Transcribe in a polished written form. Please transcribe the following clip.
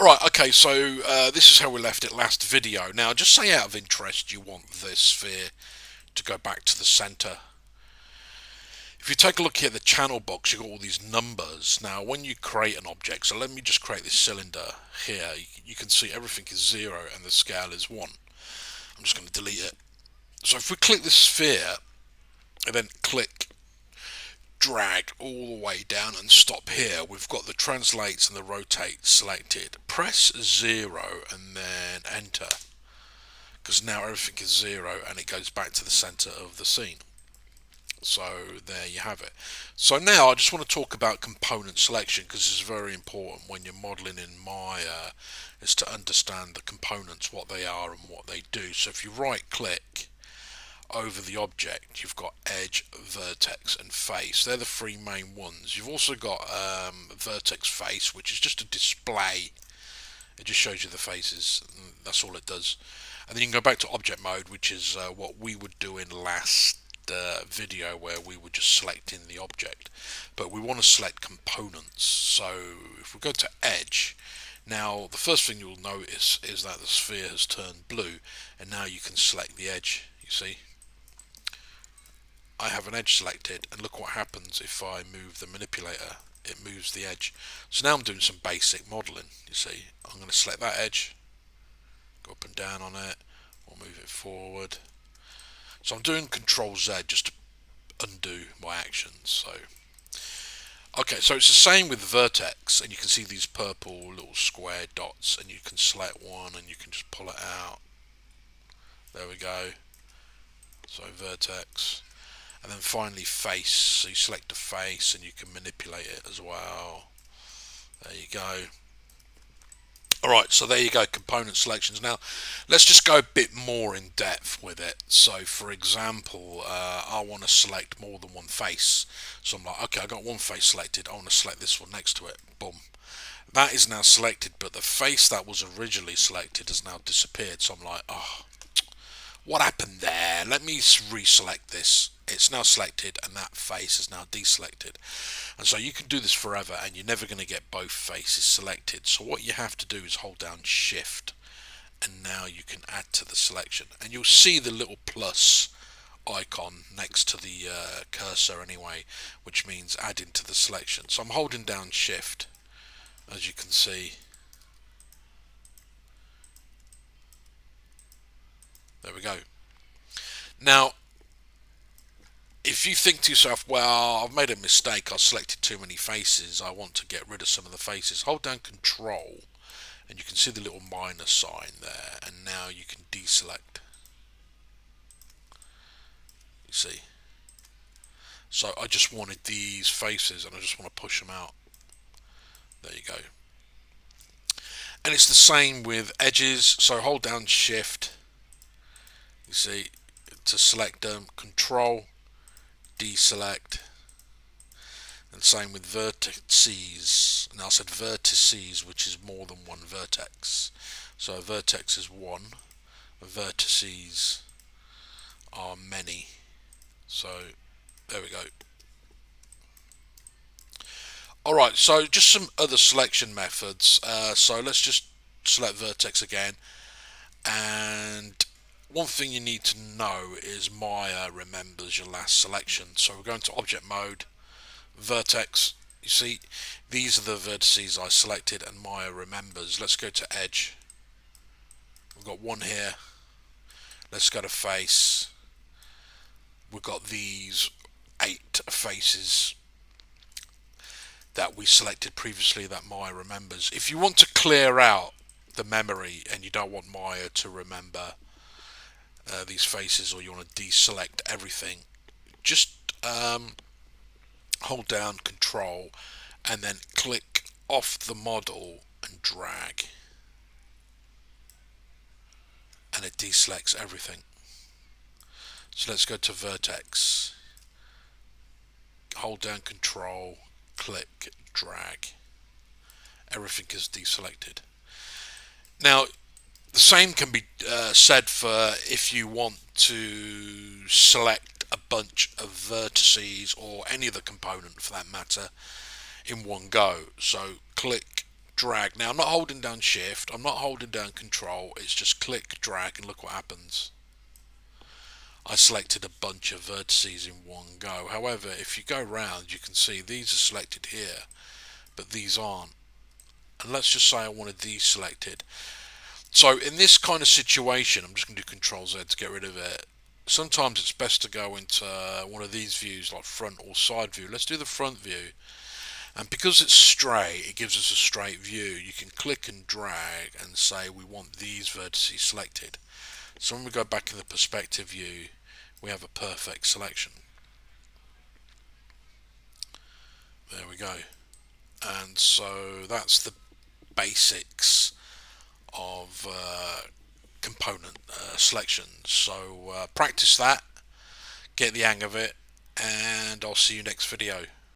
Right, okay, so this is how we left it last video. Now, just say out of interest you want this sphere to go back to the centre. If you take a look here at the channel box, you've got all these numbers. Now, when you create an object, so let me just create this cylinder here, you can see everything is 0 and the scale is 1. I'm just going to delete it. So if we click the sphere and then click drag all the way down and stop here, we've got the translates and the rotate selected. Press 0 and then enter, because now everything is 0 and it goes back to the center of the scene. So there you have it. So now I just want to talk about component selection, because it's very important when you're modeling in Maya, is to understand the components, what they are and what they do. So if you right click over the object, you've got edge, vertex and face. They're the three main ones. You've also got vertex face, which is just a display. It just shows you the faces. That's all it does. And then you can go back to object mode, which is what we would do in last video, where we were just selecting the object. But we want to select components. So if we go to edge, now the first thing you'll notice is that the sphere has turned blue, and now you can select the edge. You see, I have an edge selected, and look what happens if I move the manipulator. It moves the edge. So now I'm doing some basic modeling. You see, I'm going to select that edge, go up and down on it, or move it forward. So I'm doing Control Z just to undo my actions. So okay, so it's the same with vertex, and you can see these purple little square dots, and you can select one and you can just pull it out. There we go. So vertex. And then finally face, so you select the face and you can manipulate it as well. There you go. Alright, so there you go, component selections. Now let's just go a bit more in depth with it. So for example, I want to select more than one face. So I'm like, okay, I got one face selected, I want to select this one next to it. Boom. That is now selected, but the face that was originally selected has now disappeared. So I'm like, oh, what happened there? Let me reselect this. It's now selected and that face is now deselected. And so you can do this forever and you're never going to get both faces selected. So what you have to do is hold down shift, and now you can add to the selection. And you'll see the little plus icon next to the cursor anyway, which means adding to the selection. So I'm holding down shift, as you can see. There we go. Now, if you think to yourself, well, I've made a mistake, I've selected too many faces, I want to get rid of some of the faces, hold down Control, and you can see the little minus sign there, and now you can deselect. You see? So I just wanted these faces, and I just want to push them out. There you go. And it's the same with edges, so hold down Shift, you see, to select them, Control, deselect, and same with vertices. Now I said vertices, which is more than one vertex. So a vertex is one, vertices are many. So there we go. Alright, so just some other selection methods. So let's just select vertex again, and one thing you need to know is Maya remembers your last selection. So we're going to object mode, vertex. You see, these are the vertices I selected and Maya remembers. Let's go to edge. We've got one here. Let's go to face. We've got these 8 faces that we selected previously that Maya remembers. If you want to clear out the memory and you don't want Maya to remember these faces, or you want to deselect everything, just hold down Control and then click off the model and drag, and it deselects everything. So let's go to vertex, hold down Control, click, drag, everything is deselected. Now the same can be said for if you want to select a bunch of vertices, or any other component for that matter, in one go. So click drag. Now I'm not holding down shift, I'm not holding down control, it's just click, drag, and look what happens. I selected a bunch of vertices in one go. However, if you go round, you can see these are selected here, but these aren't. And let's just say I wanted these selected. So in this kind of situation, I'm just going to do Control Z to get rid of it. Sometimes it's best to go into one of these views, like front or side view. Let's do the front view. And because it's straight, it gives us a straight view. You can click and drag and say we want these vertices selected. So when we go back in the perspective view, we have a perfect selection. There we go. And so that's the basics of component selection. So practice that, get the hang of it, and I'll see you next video.